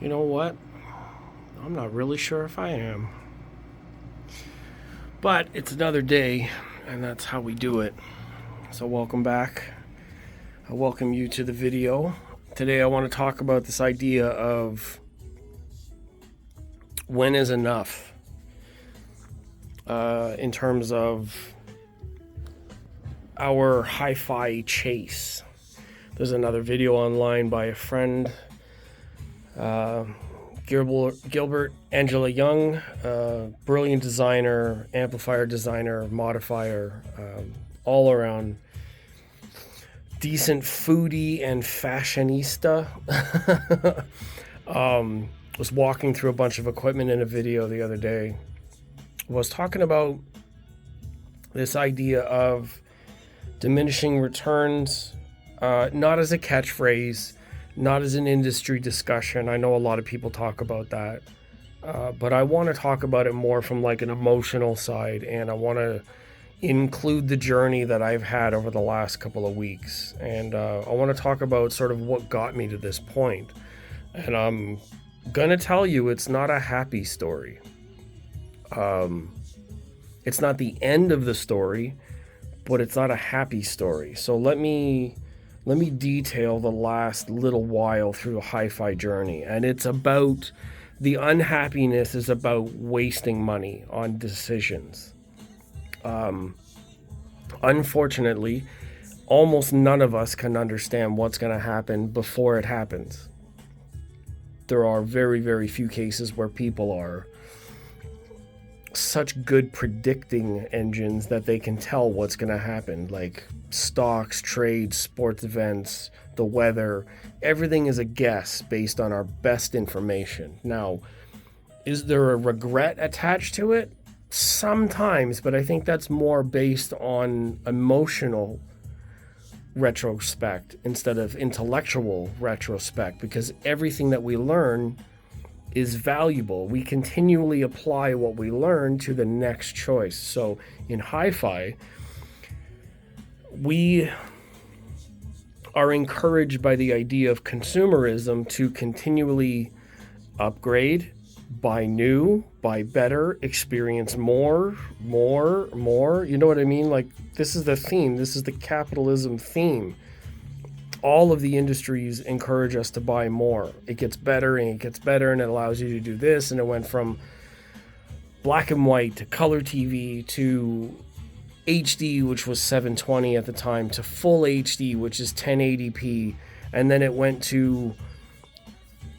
You know what? I'm not really sure if I am. But it's another day, and that's how we do it. So, welcome back. I welcome you to the video. Today, I want to talk about this idea of when is enough in terms of our HiFi chase. There's another video online by a friend, Gilbert Angela Young, brilliant designer, amplifier designer, modifier, all around decent foodie and fashionista. Was walking through a bunch of equipment in a video the other day. Was talking about this idea of diminishing returns, not as a catchphrase, not as an industry discussion. I know a lot of people talk about that, but I want to talk about it more from like an emotional side, and I want to include the journey that I've had over the last couple of weeks, and I want to talk about sort of what got me to this point. And I'm gonna tell you, it's not a happy story. It's not the end of the story, but it's not a happy story. So let me detail the last little while through a HiFi journey. And it's about the unhappiness is about wasting money on decisions. Unfortunately, almost none of us can understand what's going to happen before it happens. There are very, very few cases where people are such good predicting engines that they can tell what's going to happen, like stocks, trades, sports events, the weather. Everything is a guess based on our best information. Now, is there a regret attached to it? Sometimes, but I think that's more based on emotional retrospect instead of intellectual retrospect, because everything that we learn is valuable. We continually apply what we learn to the next choice. So in HiFi, we are encouraged by the idea of consumerism to continually upgrade, buy new, buy better, experience more. You know what I mean? Like, this is the theme. This is the capitalism theme. All of the industries encourage us to buy more. It gets better and it gets better, and it allows you to do this. And it went from black and white to color TV to HD, which was 720 at the time, to full HD, which is 1080p. And then it went to,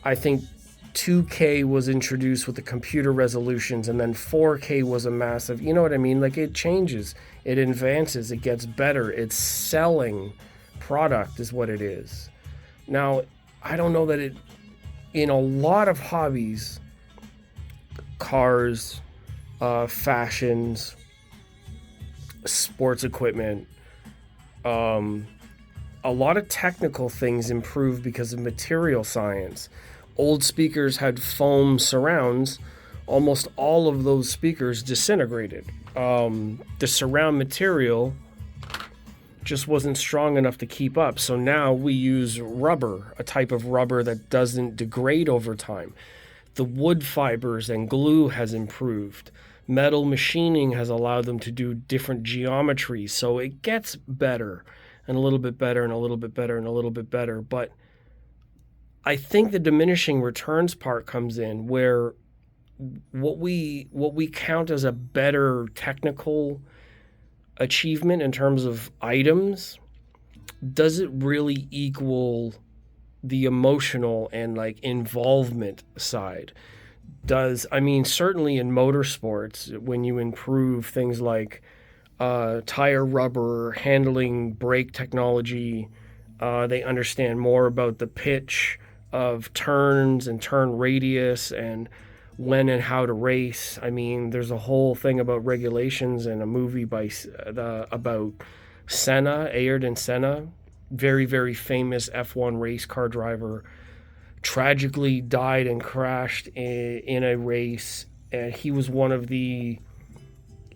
I think, 2K was introduced with the computer resolutions, and then 4K was a massive, you know what I mean? Like, it changes, it advances, it gets better, it's selling product is what it is. Now, I don't know that it, in a lot of hobbies, cars, fashions, sports equipment, a lot of technical things improve because of material science. Old speakers had foam surrounds. Almost all of those speakers disintegrated. The surround material just wasn't strong enough to keep up. So now we use rubber, a type of rubber that doesn't degrade over time. The wood fibers and glue has improved. Metal machining has allowed them to do different geometries. So it gets better and a little bit better and a little bit better and a little bit better. But I think the diminishing returns part comes in, where what we count as a better technical achievement in terms of items, does it really equal the emotional and like involvement side? Certainly in motorsports, when you improve things like tire rubber, handling, brake technology, they understand more about the pitch of turns and turn radius and when and how to race. I mean, there's a whole thing about regulations and a movie about Senna, Ayrton Senna, very, very famous F1 race car driver, tragically died and crashed in a race. And he was one of the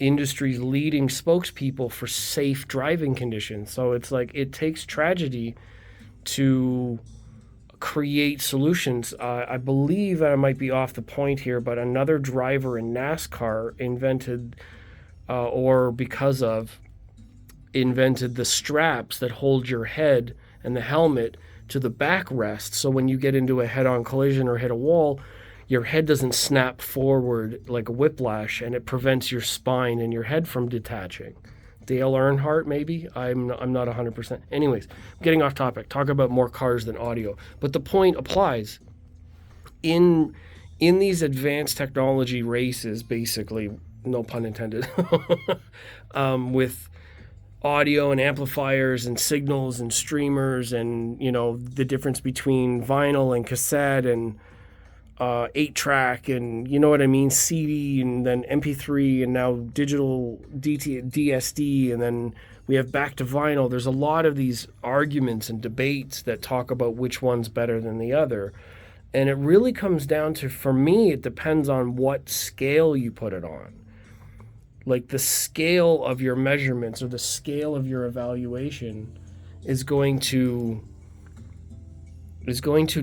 industry's leading spokespeople for safe driving conditions. So it's like, it takes tragedy to create solutions. I believe, and I might be off the point here, but another driver in NASCAR invented, or because of, invented the straps that hold your head and the helmet to the backrest. So when you get into a head-on collision or hit a wall, your head doesn't snap forward like a whiplash, and it prevents your spine and your head from detaching. Dale Earnhardt, maybe? I'm not 100%. Anyways, I'm getting off topic. Talk about more cars than audio. But the point applies. In these advanced technology races, basically, no pun intended, with audio and amplifiers and signals and streamers and, the difference between vinyl and cassette and 8-track and, you know what I mean, CD and then MP3 and now digital DSD, and then we have back to vinyl. There's a lot of these arguments and debates that talk about which one's better than the other. And it really comes down to, for me, it depends on what scale you put it on. Like the scale of your measurements or the scale of your evaluation is going to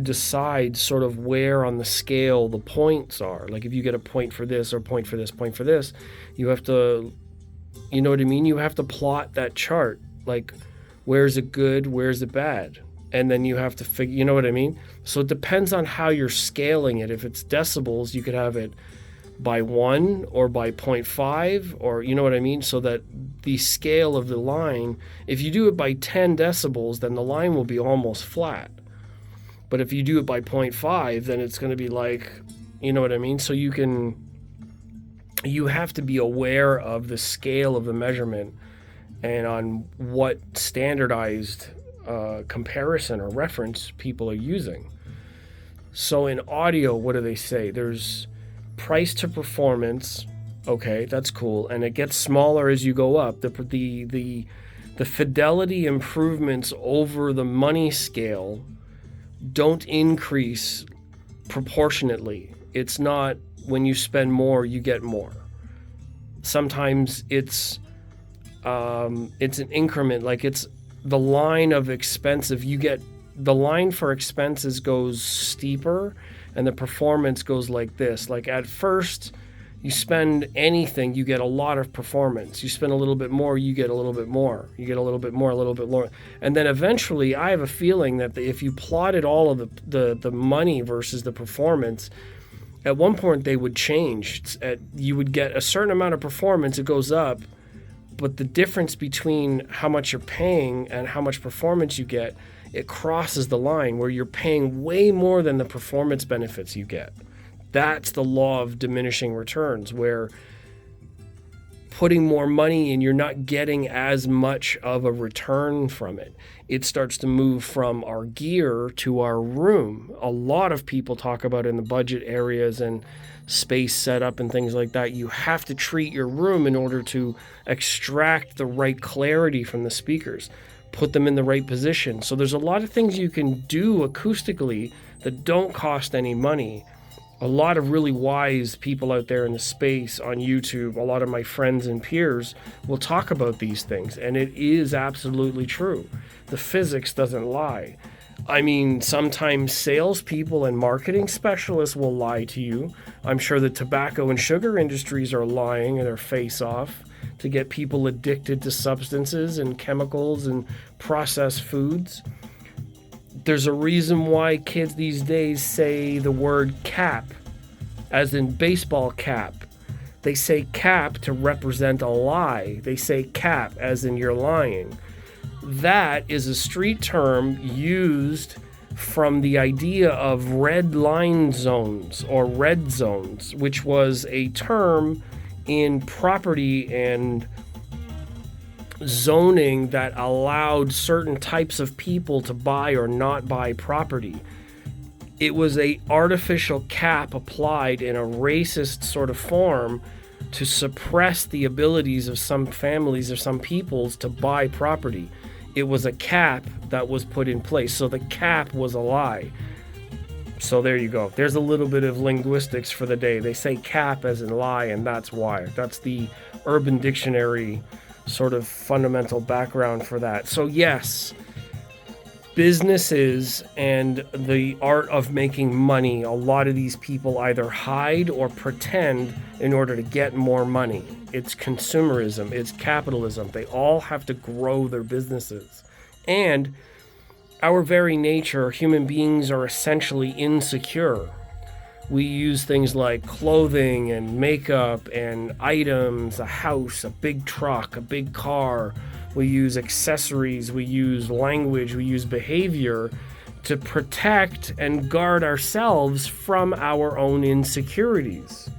decide sort of where on the scale the points are. Like if you get a point for this or point for this, you have to, you know what I mean? You have to plot that chart. Like where's it good, where's it bad? And then you have to figure, you know what I mean? So it depends on how you're scaling it. If it's decibels, you could have it by 1 or by 0.5, or you know what I mean? So that the scale of the line, if you do it by 10 decibels, then the line will be almost flat. But if you do it by 0.5, then it's going to be like, you know what I mean? So you have to be aware of the scale of the measurement and on what standardized comparison or reference people are using. So in audio, what do they say? There's price to performance. Okay, that's cool. And it gets smaller as you go up. The fidelity improvements over the money scale don't increase proportionately. It's not when you spend more, you get more. Sometimes it's an increment, like it's the line of expensive. You get the line for expenses goes steeper, and the performance goes like this. Like at first, you spend anything, you get a lot of performance. You spend a little bit more, you get a little bit more. You get a little bit more, a little bit more. And then eventually, I have a feeling that if you plotted all of the money versus the performance, at one point they would change. You would get a certain amount of performance, it goes up, but the difference between how much you're paying and how much performance you get, it crosses the line where you're paying way more than the performance benefits you get. That's the law of diminishing returns, where putting more money in, you're not getting as much of a return from it. It starts to move from our gear to our room. A lot of people talk about in the budget areas and space setup and things like that, you have to treat your room in order to extract the right clarity from the speakers, put them in the right position. So there's a lot of things you can do acoustically that don't cost any money. A lot of really wise people out there in the space on YouTube, a lot of my friends and peers will talk about these things, and it is absolutely true. The physics doesn't lie. I mean, sometimes salespeople and marketing specialists will lie to you. I'm sure the tobacco and sugar industries are lying their face off to get people addicted to substances and chemicals and processed foods. There's a reason why kids these days say the word cap, as in baseball cap. They say cap to represent a lie. They say cap as in you're lying. That is a street term used from the idea of red line zones or red zones, which was a term in property and zoning that allowed certain types of people to buy or not buy property. It was a artificial cap applied in a racist sort of form to suppress the abilities of some families or some peoples to buy property. It was a cap that was put in place. So the cap was a lie. So there you go. There's a little bit of linguistics for the day. They say cap as in lie, and that's why. That's the Urban Dictionary sort of fundamental background for that. So yes, businesses and the art of making money, a lot of these people either hide or pretend in order to get more money. It's consumerism, it's capitalism. They all have to grow their businesses. And our very nature, human beings are essentially insecure. We use things like clothing and makeup and items, a house, a big truck, a big car. We use accessories, we use language, we use behavior to protect and guard ourselves from our own insecurities.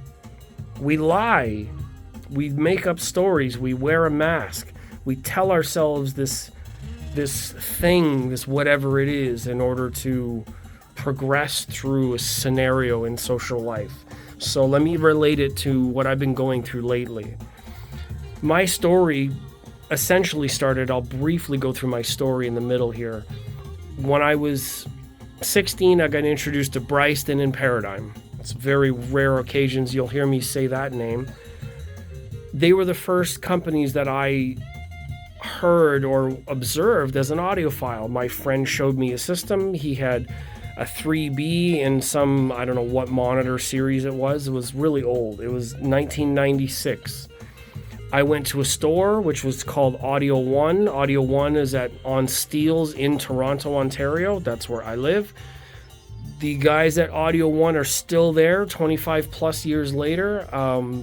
We lie, we make up stories, we wear a mask, we tell ourselves this thing, this whatever it is, in order to progress through a scenario in social life. So let me relate it to what I've been going through lately. My story essentially started, I'll briefly go through my story in the middle here. When I was 16, I got introduced to Bryston and Paradigm. It's very rare occasions you'll hear me say that name. They were the first companies that I heard or observed as an audiophile. My friend showed me a system. He had a 3B in some, I don't know what monitor series it was. It was really old. It was 1996. I went to a store which was called Audio One. Audio One is on Steeles in Toronto, Ontario. That's where I live. The guys at Audio One are still there 25 plus years later.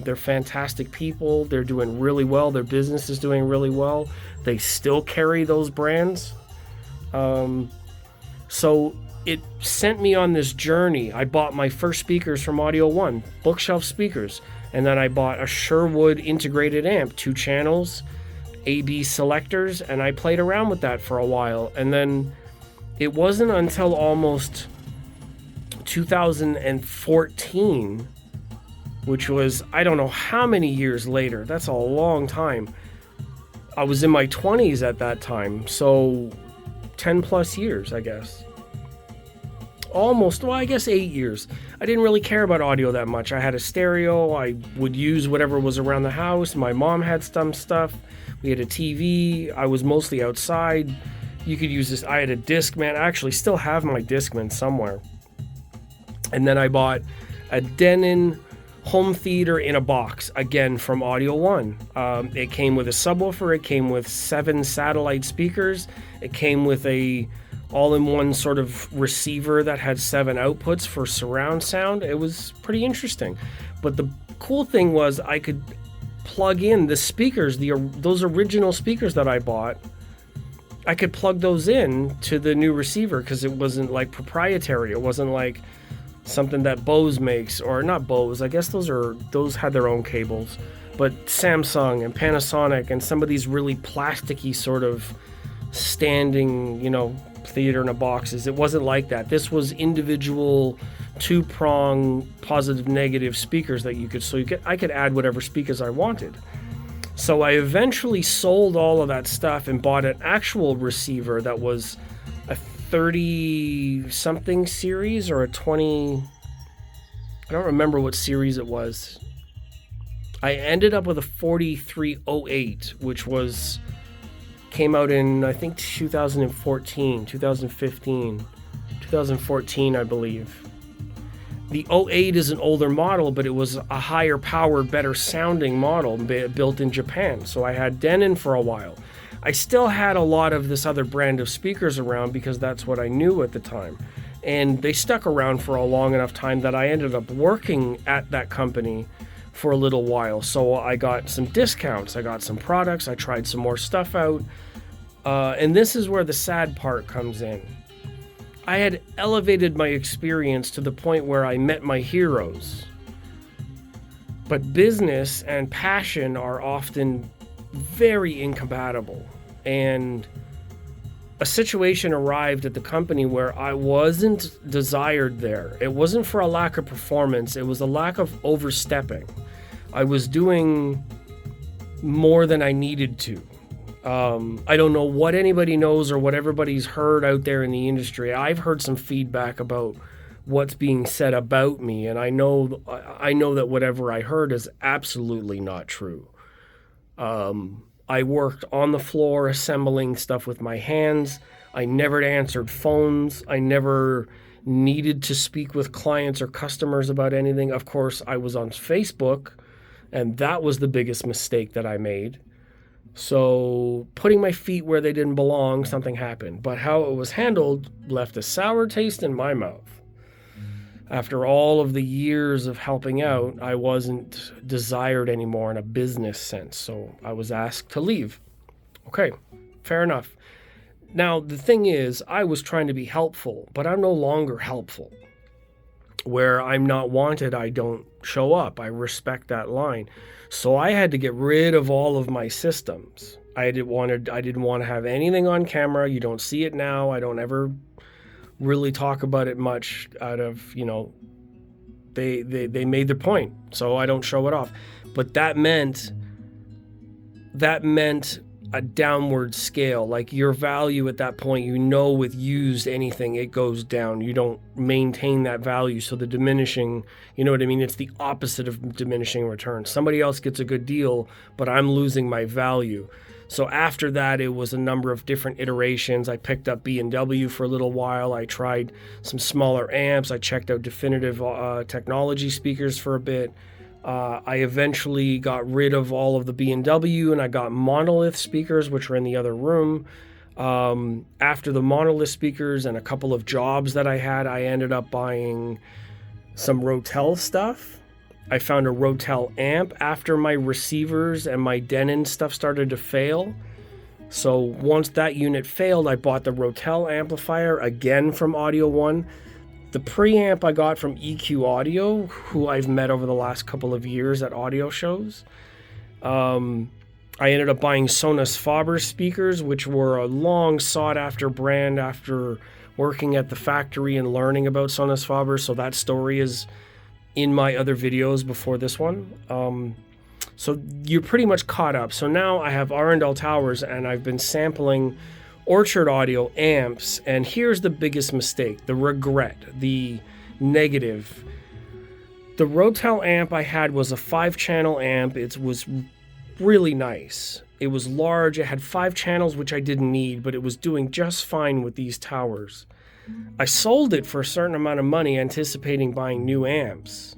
They're fantastic people. They're doing really well. Their business is doing really well. They still carry those brands. So it sent me on this journey. I bought my first speakers from Audio One, bookshelf speakers. And then I bought a Sherwood integrated amp, 2 channels, AB selectors, and I played around with that for a while. And then it wasn't until almost 2014, which was, I don't know how many years later. That's a long time. I was in my 20s at that time, so 10 plus years, I guess. Almost, well, I guess 8 years. I didn't really care about audio that much. I had a stereo. I would use whatever was around the house. My mom had some stuff. We had a TV. I was mostly outside. You could use this. I had a Discman. I actually still have my Discman somewhere. And then I bought a Denon home theater in a box, again from Audio One. It came with a subwoofer. It came with 7 satellite speakers. It came with a all-in-one sort of receiver that had 7 outputs for surround sound. It was pretty interesting. But the cool thing was I could plug in the speakers, those original speakers that I bought. I could plug those in to the new receiver because it wasn't like proprietary. It wasn't like something that Bose makes, or not Bose. I guess those had their own cables. But Samsung and Panasonic and some of these really plasticky sort of standing, theater in a boxes. It wasn't like that. This was individual 2-prong positive negative speakers that I could add whatever speakers I wanted. So I eventually sold all of that stuff and bought an actual receiver that was a 30 something series or a 20, I don't remember what series it was. I ended up with a 4308, which came out in, I think, 2014, 2014, I believe. The 08 is an older model, but it was a higher powered, better sounding model built in Japan. So I had Denon for a while. I still had a lot of this other brand of speakers around because that's what I knew at the time. And they stuck around for a long enough time that I ended up working at that company for a little while. So I got some discounts, I got some products, I tried some more stuff out. And this is where the sad part comes in. I had elevated my experience to the point where I met my heroes. But business and passion are often very incompatible. And a situation arrived at the company where I wasn't desired there. It wasn't for a lack of performance, it was a lack of overstepping. I was doing more than I needed to. I don't know what anybody knows or what everybody's heard out there in the industry. I've heard some feedback about what's being said about me, and I know that whatever I heard is absolutely not true. I worked on the floor assembling stuff with my hands. I never answered phones. I never needed to speak with clients or customers about anything. Of course, I was on Facebook, and that was the biggest mistake that I made. So putting my feet where they didn't belong, something happened. But how it was handled left a sour taste in my mouth. After all of the years of helping out, I wasn't desired anymore in a business sense. So I was asked to leave. Okay, fair enough. Now, the thing is, I was trying to be helpful, but I'm no longer helpful. Where I'm not wanted, I don't show up. I respect that line. So I had to get rid of all of my systems. I didn't want to have anything on camera. You don't see it now. I don't ever really talk about it much out of, they made their point. So I don't show it off. But that meant a downward scale. Like your value at that point, with used anything, it goes down. You don't maintain that value. So the diminishing, you know what I mean? It's the opposite of diminishing returns. Somebody else gets a good deal, but I'm losing my value. So after that, it was a number of different iterations. I picked up B&W for a little while. I tried some smaller amps. I checked out Definitive Technology speakers for a bit. I eventually got rid of all of the B&W and I got Monolith speakers, which were in the other room. After the Monolith speakers and a couple of jobs that I had, I ended up buying some Rotel stuff. I found a Rotel amp after my receivers and my Denon stuff started to fail. So once that unit failed, I bought the Rotel amplifier again from Audio One. The preamp I got from EQ Audio, who I've met over the last couple of years at audio shows. I ended up buying Sonus Faber speakers, which were a long sought-after brand after working at the factory and learning about Sonus Faber. So that story is in my other videos before this one. So you're pretty much caught up. So now I have Arundel Towers, and I've been sampling Orchard Audio amps, and here's the biggest mistake, the regret, the negative. The Rotel amp I had was a 5-channel amp. It was really nice. It was large. It had 5 channels, which I didn't need, but it was doing just fine with these towers. I sold it for a certain amount of money, anticipating buying new amps.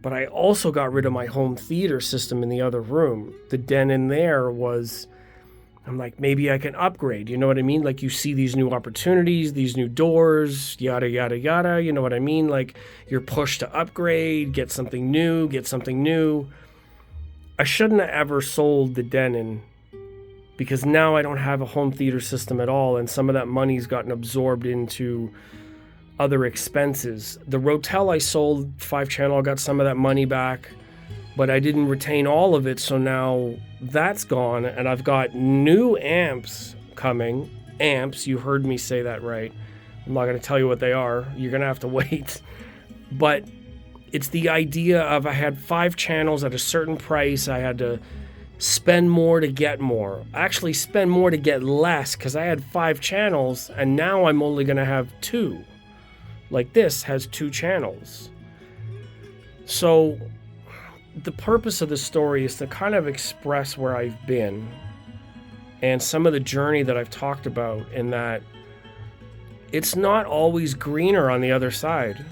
But I also got rid of my home theater system in the other room. The Denon there was... I'm like, maybe I can upgrade, you know what I mean? Like you see these new opportunities, these new doors, yada, yada, yada, you know what I mean? Like you're pushed to upgrade, get something new. I shouldn't have ever sold the Denon because now I don't have a home theater system at all, and some of that money's gotten absorbed into other expenses. The Rotel I sold 5-channel, I got some of that money back, but I didn't retain all of it, so now that's gone, and I've got new amps coming. Amps, you heard me say that right. I'm not going to tell you what they are. You're going to have to wait. But it's the idea of I had 5 channels at a certain price. I had to spend more to get more. Actually, spend more to get less because I had 5 channels, and now I'm only going to have 2. Like this has 2 channels. So the purpose of this story is to kind of express where I've been and some of the journey that I've talked about, in that it's not always greener on the other side.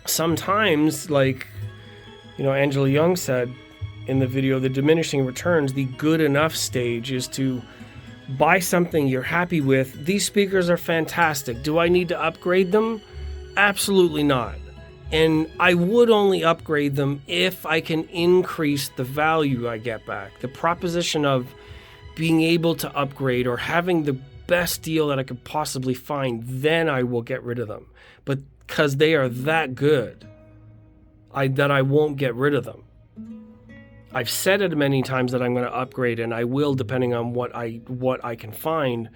Sometimes, like, Angela Young said in the video, the diminishing returns, the good enough stage is to buy something you're happy with. These speakers are fantastic. Do I need to upgrade them? Absolutely not. And I would only upgrade them if I can increase the value I get back. The proposition of being able to upgrade or having the best deal that I could possibly find, then I will get rid of them. But because they are that good, I won't get rid of them. I've said it many times that I'm going to upgrade, and I will depending on what I can find.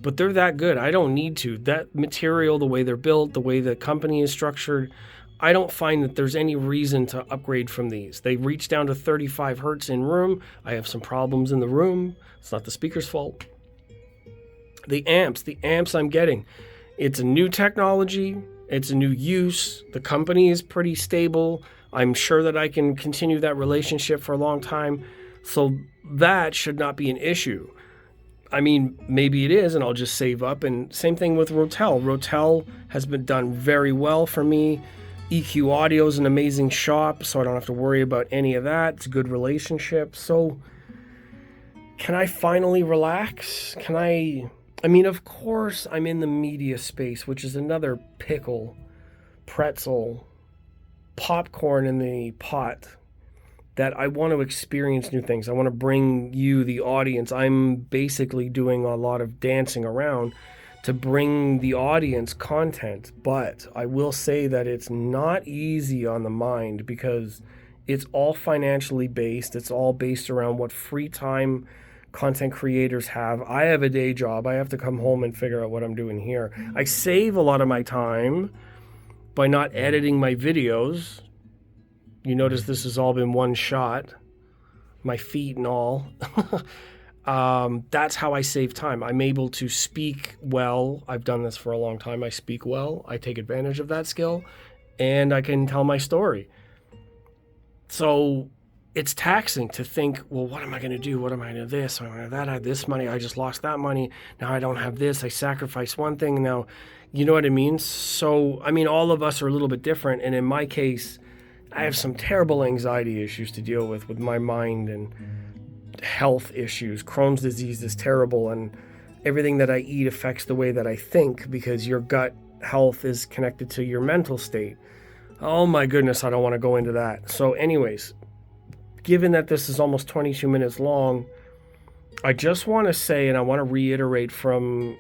But they're that good. I don't need to. That material, the way they're built, the way the company is structured, I don't find that there's any reason to upgrade from these. They reach down to 35 hertz in room. I have some problems in the room. It's not the speaker's fault. The amps I'm getting, it's a new technology. It's a new use. The company is pretty stable. I'm sure that I can continue that relationship for a long time. So that should not be an issue. I mean, maybe it is, and I'll just save up. And same thing with Rotel. Rotel has been done very well for me. EQ Audio is an amazing shop, so I don't have to worry about any of that. It's a good relationship. So can I finally relax? I mean, of course, I'm in the media space, which is another pickle, pretzel, popcorn in the pot, that I want to experience new things. I want to bring you, the audience. I'm basically doing a lot of dancing around to bring the audience content, but I will say that it's not easy on the mind because it's all financially based. It's all based around what free time content creators have. I have a day job. I have to come home and figure out what I'm doing here. I save a lot of my time by not editing my videos. You notice this has all been one shot, my feet and all. That's how I save time. I'm able to speak well. I've done this for a long time. I speak well. I take advantage of that skill, and I can tell my story. So it's taxing to think, well, what am I going to do? What am I going to do this? What am I going to do that? I had this money. I just lost that money. Now I don't have this. I sacrificed one thing. Now, you know what I mean? So, I mean, all of us are a little bit different. And in my case, I have some terrible anxiety issues to deal with my mind, and health issues. Crohn's disease is terrible, and everything that I eat affects the way that I think, because your gut health is connected to your mental state. Oh my goodness, I don't want to go into that. So anyways, given that this is almost 22 minutes long, I just want to say, and I want to reiterate from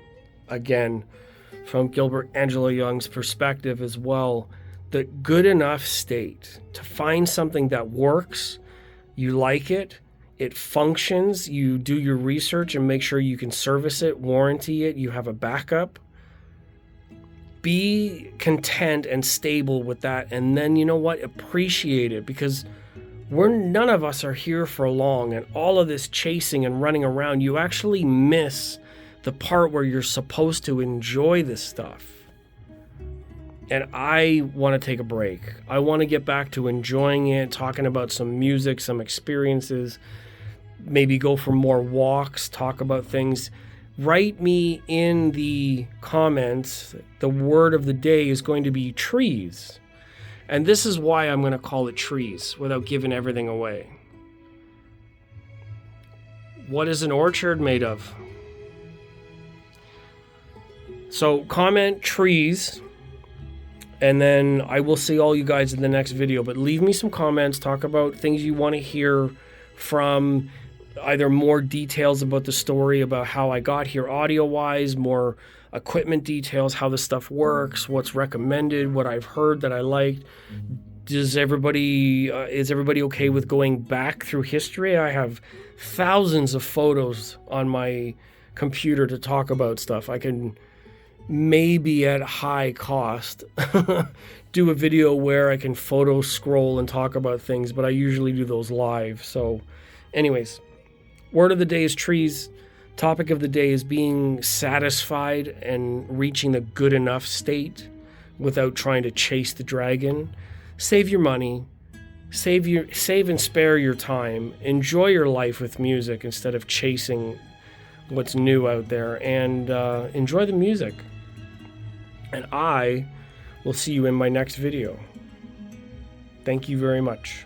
Gilbert Angelo Young's perspective as well, the good enough state, to find something that works, you like it, it functions, you do your research and make sure you can service it, warranty it, you have a backup. Be content and stable with that, and then, you know what, appreciate it, because none of us are here for long, and all of this chasing and running around, you actually miss the part where you're supposed to enjoy this stuff. And I want to take a break. I want to get back to enjoying it, talking about some music, some experiences, maybe go for more walks, talk about things. Write me in the comments. The word of the day is going to be trees. And this is why I'm going to call it trees without giving everything away. What is an orchard made of? So comment trees, and then I will see all you guys in the next video. But leave me some comments. Talk about things you want to hear from, either more details about the story, about how I got here audio-wise, more equipment details, how the stuff works, what's recommended, what I've heard that I liked. Is everybody okay with going back through history? I have thousands of photos on my computer to talk about stuff. I can maybe at high cost do a video where I can photo scroll and talk about things, but I usually do those live. So anyways, word of the day is trees. Topic of the day is being satisfied and reaching the good enough state without trying to chase the dragon. Save your money, save and spare your time. Enjoy your life with music instead of chasing what's new out there, and enjoy the music. And I will see you in my next video. Thank you very much.